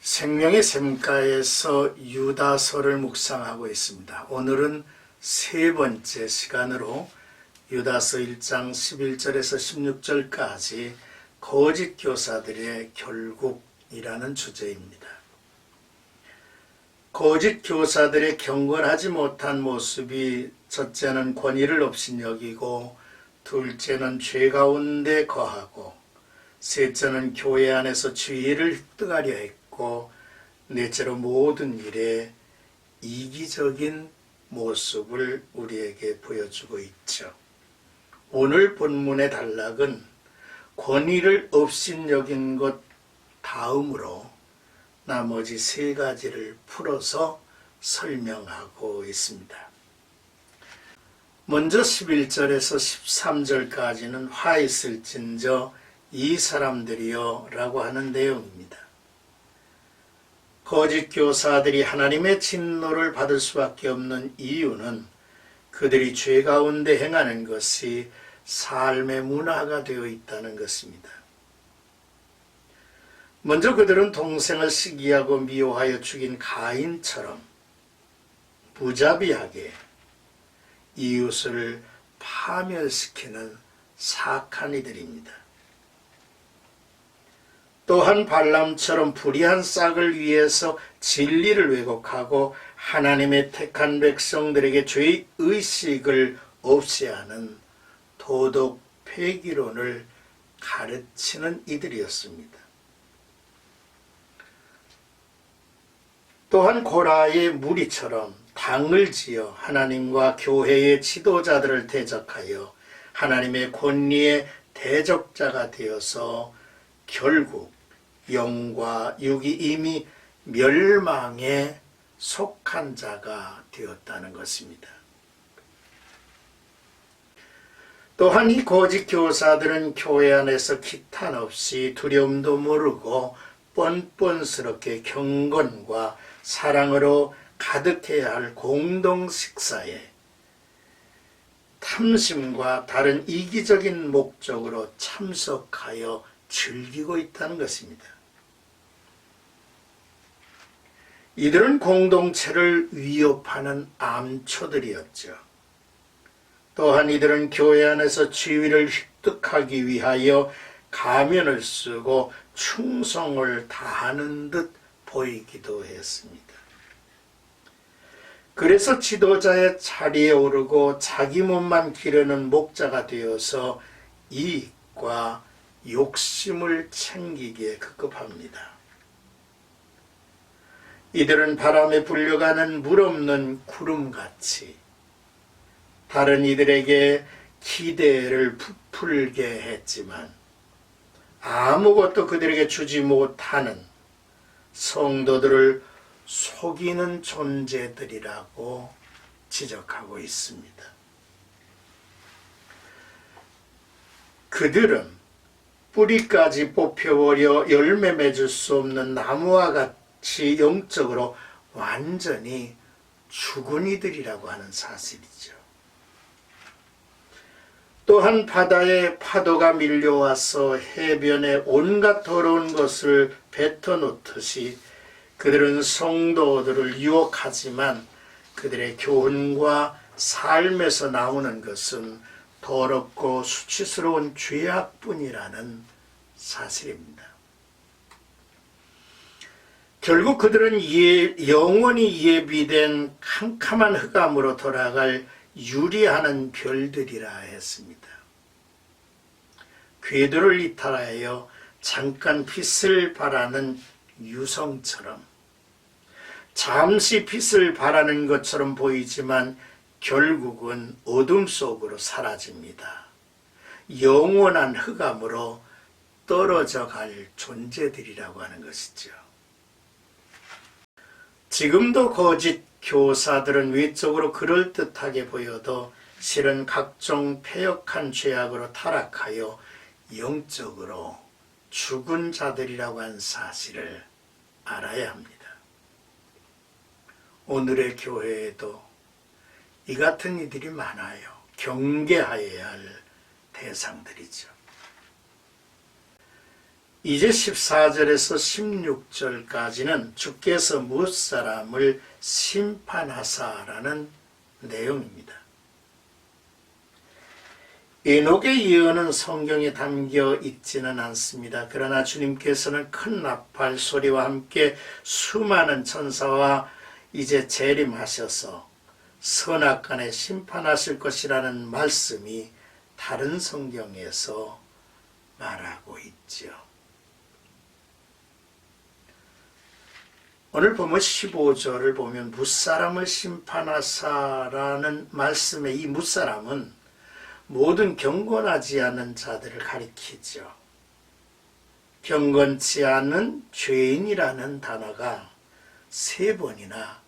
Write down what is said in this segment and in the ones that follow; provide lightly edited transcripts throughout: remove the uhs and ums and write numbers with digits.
생명의 샘가에서 유다서를 묵상하고 있습니다. 오늘은 세 번째 시간으로 유다서 1장 11절에서 16절까지 거짓 교사들의 결국이라는 주제입니다. 거짓 교사들의 경건하지 못한 모습이 첫째는 권위를 업신여기고, 둘째는 죄 가운데 거하고, 셋째는 교회 안에서 지위를 획득하려 했고, 넷째로 모든 일에 이기적인 모습을 우리에게 보여주고 있죠. 오늘 본문의 단락은 권위를 업신여긴 것 다음으로 나머지 세 가지를 풀어서 설명하고 있습니다. 먼저 11절에서 13절까지는 화 있을진저 이 사람들이여 라고 하는 내용입니다. 거짓 교사들이 하나님의 진노를 받을 수밖에 없는 이유는 그들이 죄 가운데 행하는 것이 삶의 문화가 되어 있다는 것입니다. 먼저 그들은 동생을 시기하고 미워하여 죽인 가인처럼 무자비하게 이웃을 파멸시키는 사악한 이들입니다. 또한 발람처럼 불의한 싹을 위해서 진리를 왜곡하고 하나님의 택한 백성들에게 죄의 의식을 없이 하는 도덕 폐기론을 가르치는 이들이었습니다. 또한 고라의 무리처럼 당을 지어 하나님과 교회의 지도자들을 대적하여 하나님의 권리의 대적자가 되어서 결국 영과 육이 이미 멸망에 속한 자가 되었다는 것입니다. 또한 이 거짓 교사들은 교회 안에서 기탄 없이 두려움도 모르고 뻔뻔스럽게 경건과 사랑으로 가득해야 할 공동 식사에 탐심과 다른 이기적인 목적으로 참석하여 즐기고 있다는 것입니다. 이들은 공동체를 위협하는 암초들이었죠. 또한 이들은 교회 안에서 지위를 획득하기 위하여 가면을 쓰고 충성을 다하는 듯 보이기도 했습니다. 그래서 지도자의 자리에 오르고 자기 몸만 기르는 목자가 되어서 이익과 욕심을 챙기기에 급급합니다. 이들은 바람에 불려가는 물 없는 구름같이 다른 이들에게 기대를 부풀게 했지만 아무것도 그들에게 주지 못하는 성도들을 속이는 존재들이라고 지적하고 있습니다. 그들은 뿌리까지 뽑혀버려 열매 맺을 수 없는 나무와 같이 영적으로 완전히 죽은 이들이라고 하는 사실이죠. 또한 바다에 파도가 밀려와서 해변에 온갖 더러운 것을 뱉어놓듯이 그들은 성도들을 유혹하지만 그들의 교훈과 삶에서 나오는 것은 더럽고 수치스러운 죄악뿐이라는 사실입니다. 결국 그들은 영원히 예비된 캄캄한 흑암으로 돌아갈 유리하는 별들이라 했습니다. 궤도를 이탈하여 잠깐 빛을 발하는 유성처럼 잠시 빛을 발하는 것처럼 보이지만 결국은 어둠 속으로 사라집니다. 영원한 흑암으로 떨어져 갈 존재들이라고 하는 것이죠. 지금도 거짓 교사들은 외적으로 그럴듯하게 보여도 실은 각종 패역한 죄악으로 타락하여 영적으로 죽은 자들이라고 하는 사실을 알아야 합니다. 오늘의 교회에도 이 같은 이들이 많아요. 경계하여야 할 대상들이죠. 이제 14절에서 16절까지는 주께서 무엇사람을 심판하사라는 내용입니다. 에녹의 예언은 성경에 담겨 있지는 않습니다. 그러나 주님께서는 큰 나팔 소리와 함께 수많은 천사와 이제 재림하셔서 선악간에 심판하실 것이라는 말씀이 다른 성경에서 말하고 있죠. 오늘 보면 15절을 보면 무사람을 심판하사라는 말씀의 이 무사람은 모든 경건하지 않은 자들을 가리키죠. 경건치 않은 죄인이라는 단어가 3번이나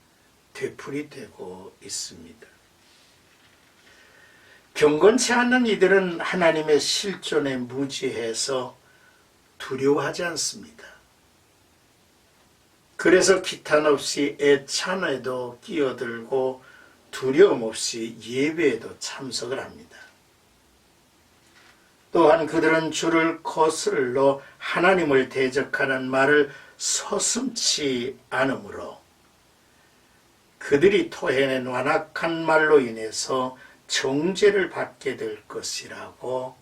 되풀이되고 있습니다. 경건치 않은 이들은 하나님의 실존에 무지해서 두려워하지 않습니다. 그래서 기탄 없이 애찬에도 끼어들고 두려움 없이 예배에도 참석을 합니다. 또한 그들은 주를 거슬러 하나님을 대적하는 말을 서슴지 않으므로 그들이 토해낸 완악한 말로 인해서 정죄를 받게 될 것이라고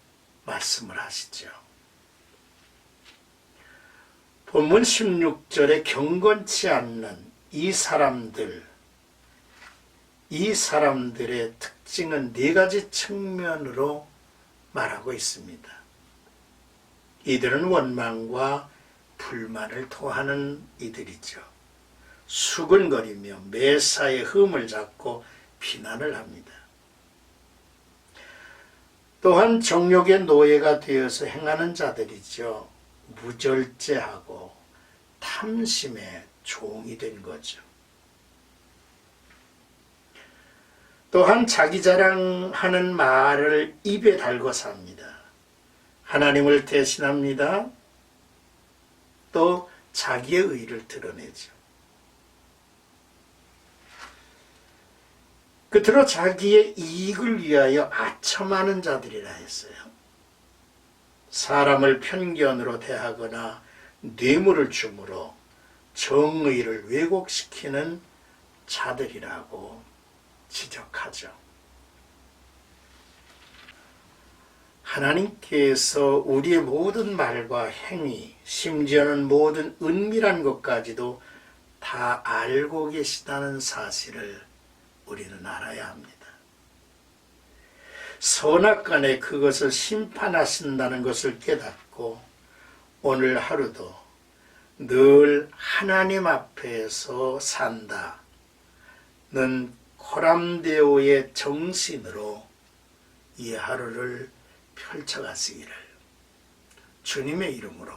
말씀을 하시죠. 본문 16절에 경건치 않는 이 사람들의 특징은 4가지 측면으로 말하고 있습니다. 이들은 원망과 불만을 토하는 이들이죠. 수근거리며 매사에 흠을 잡고 비난을 합니다. 또한 정욕의 노예가 되어서 행하는 자들이죠. 무절제하고 탐심의 종이 된 거죠. 또한 자기 자랑하는 말을 입에 달고 삽니다. 하나님을 대신합니다. 또 자기의 의를 드러내죠. 끝으로 자기의 이익을 위하여 아첨하는 자들이라 했어요. 사람을 편견으로 대하거나 뇌물을 주므로 정의를 왜곡시키는 자들이라고 지적하죠. 하나님께서 우리의 모든 말과 행위, 심지어는 모든 은밀한 것까지도 다 알고 계시다는 사실을 우리는 알아야 합니다. 선악간에 그것을 심판하신다는 것을 깨닫고 오늘 하루도 늘 하나님 앞에서 산다는 코람데오의 정신으로 이 하루를 펼쳐가시기를 주님의 이름으로